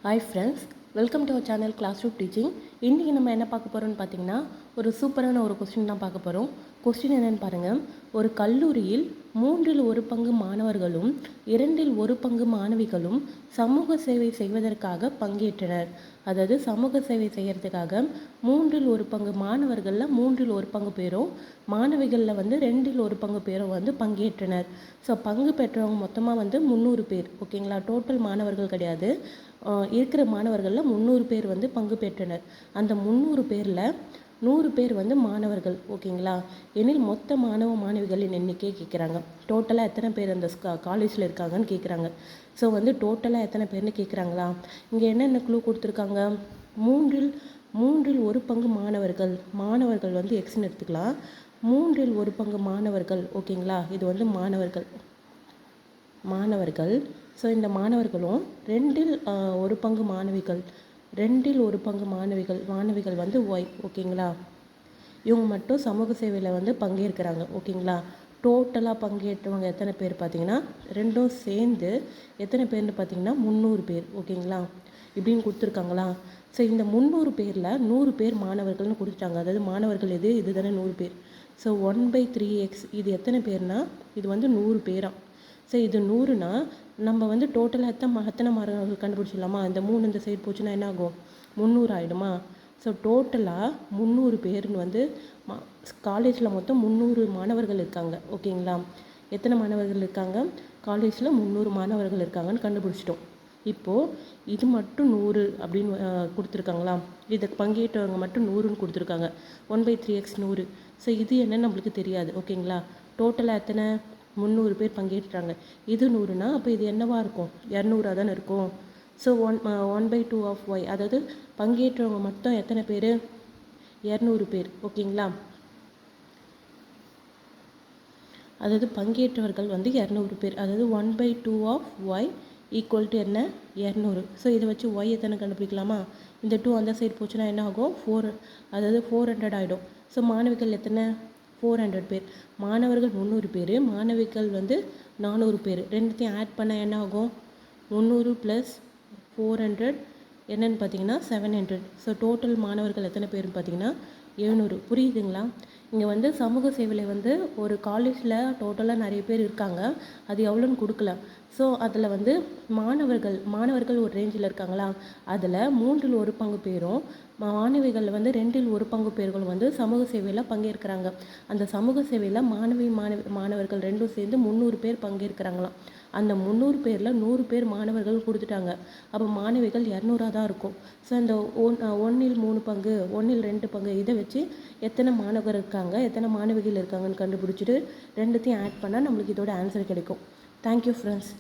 Hi friends, welcome to our channel Classroom Teaching. இன்றைக்கி நம்ம என்ன பார்க்க போகிறோம்னு பார்த்தீங்கன்னா ஒரு சூப்பரான ஒரு கொஸ்டின் தான் பார்க்க போகிறோம். கொஸ்டின் என்னென்னு பாருங்கள். ஒரு கல்லூரியில் 1/3 மாணவர்களும் 1/2 மாணவிகளும் சமூக சேவை செய்வதற்காக பங்கேற்றனர். அதாவது சமூக சேவை செய்கிறதுக்காக 1/3 மாணவர்களில் 1/3 பேரும் மாணவிகளில் 2/1 பேரும் பங்கேற்றனர். ஸோ பங்கு பெற்றவங்க மொத்தமாக 300 பேர். ஓகேங்களா, டோட்டல் மாணவர்கள் கிடையாது, இருக்கிற மாணவர்களில் 300 பேர் பங்கு பெற்றனர். அந்த 300 பேரில் 100 பேர் மாணவர்கள். ஓகேங்களா, எனில் மொத்த மாணவிகளின் எண்ணிக்கை கேட்குறாங்க. டோட்டலாக எத்தனை பேர் அந்த காலேஜில் இருக்காங்கன்னு கேட்குறாங்க. ஸோ டோட்டலாக எத்தனை பேர்னு கேட்குறாங்களா. இங்கே என்னென்ன க்ளூ கொடுத்துருக்காங்க. 1/3 மாணவர்கள் எக்ஸ்ன்னு எடுத்துக்கலாம். 1/3 மாணவர்கள். ஓகேங்களா, இது மாணவர்கள். ஸோ இந்த மாணவர்களும் 2/1 மாணவிகள். 2/1 மாணவிகள் ஒய். ஓகேங்களா, இவங்க மட்டும் சமூக சேவையில் பங்கேற்கிறாங்க. ஓகேங்களா, டோட்டலாக பங்கேற்றவங்க எத்தனை பேர் பார்த்தீங்கன்னா, ரெண்டும் சேர்ந்து எத்தனை பேர்னு பார்த்தீங்கன்னா 300 பேர். ஓகேங்களா, இப்படின்னு கொடுத்துருக்காங்களா. ஸோ இந்த 300 பேரில் 100 பேர் மாணவர்கள்னு கொடுத்துட்டாங்க. அதாவது மாணவர்கள் இது தானே 100 பேர். ஸோ 1/3x இது எத்தனை பேர்னா இது 100 பேராம். ஸோ இது 100னா நம்ம டோட்டலாக எத்தனை மாணவர்கள் கண்டுபிடிச்சிடலாமா. இந்த 3 இந்த சைடு போச்சுன்னா என்ன ஆகும், 300 ஆகிடுமா. ஸோ டோட்டலாக 300 பேர்னு காலேஜில் மொத்தம் 300 மாணவர்கள் இருக்காங்க. ஓகேங்களா, எத்தனை மாணவர்கள் இருக்காங்க காலேஜில் 300 மாணவர்கள் இருக்காங்கன்னு கண்டுபிடிச்சிட்டோம். இப்போது இது மட்டும் 100 அப்படின்னு கொடுத்துருக்காங்களா. இதுக்கு பங்கேற்றவங்க மட்டும் 100ன்னு கொடுத்துருக்காங்க. 1/3x 100. ஸோ இது என்னன்னு நம்மளுக்கு தெரியாது. ஓகேங்களா, டோட்டலாக எத்தனை 300 பேர் பங்கேற்றாங்க. இது 100னா அப்போ இது என்னவா இருக்கும், 200 தானே இருக்கும். ஸோ 1/2 ஆஃப் ஒய், அதாவது பங்கேற்றவங்க மொத்தம் எத்தனை பேர், 200 பேர். ஓகேங்களா, அதாவது பங்கேற்றவர்கள் 200 பேர். அதாவது 1/2 ஆஃப் ஒய் ஈக்குவல் டு என்ன, 200. ஸோ இதை வச்சு ஒய் எத்தனை கண்டுபிடிக்கலாமா. இந்த 2 அந்த சைடு போச்சுன்னா என்ன ஆகும், 4, அதாவது 400 ஆகிடும். ஸோ மாணவிகள் எத்தனை, 400 பேர். மாணவர்கள் 300 பேர், மாணவிகள் 400 பேர். ரெண்டுத்தையும் ஆட் பண்ணால் என்ன ஆகும், 300 + 400 என்னன்னு பார்த்தீங்கன்னா 700. ஸோ டோட்டல் மாணவர்கள் எத்தனை பேர்னு பார்த்தீங்கன்னா 700. புரியுதுங்களா. இங்கே சமூக சேவையில் ஒரு காலேஜில் டோட்டலாக நிறைய பேர் இருக்காங்க. அது எவ்வளோன்னு கொடுக்கல. ஸோ அதில் மாணவர்கள் ஒரு ரேஞ்சில் இருக்காங்களா. அதில் 1/3 பேரும் மாணவிகள் 2/1 பேர்களும் சமூக சேவையில் பங்கேற்கிறாங்க. அந்த சமூக சேவையில் மாணவர்கள் ரெண்டும் சேர்ந்து 300 பேர் பங்கேற்கிறாங்களாம். அந்த 300 பேரில் 100 பேர் மாணவர்கள் கொடுத்துட்டாங்க. அப்போ மாணவிகள் 200 தான் இருக்கும். ஸோ அந்த 1/3 பங்கு 1/2 பங்கு இதை வச்சு எத்தனை மாணவர் இருக்காங்க எத்தனை மாணவிகள் இருக்காங்கன்னு கண்டுபிடிச்சிட்டு ரெண்டுத்தையும் ஆட் பண்ணால் நம்மளுக்கு இதோட ஆன்சர் கிடைக்கும். Thank you friends.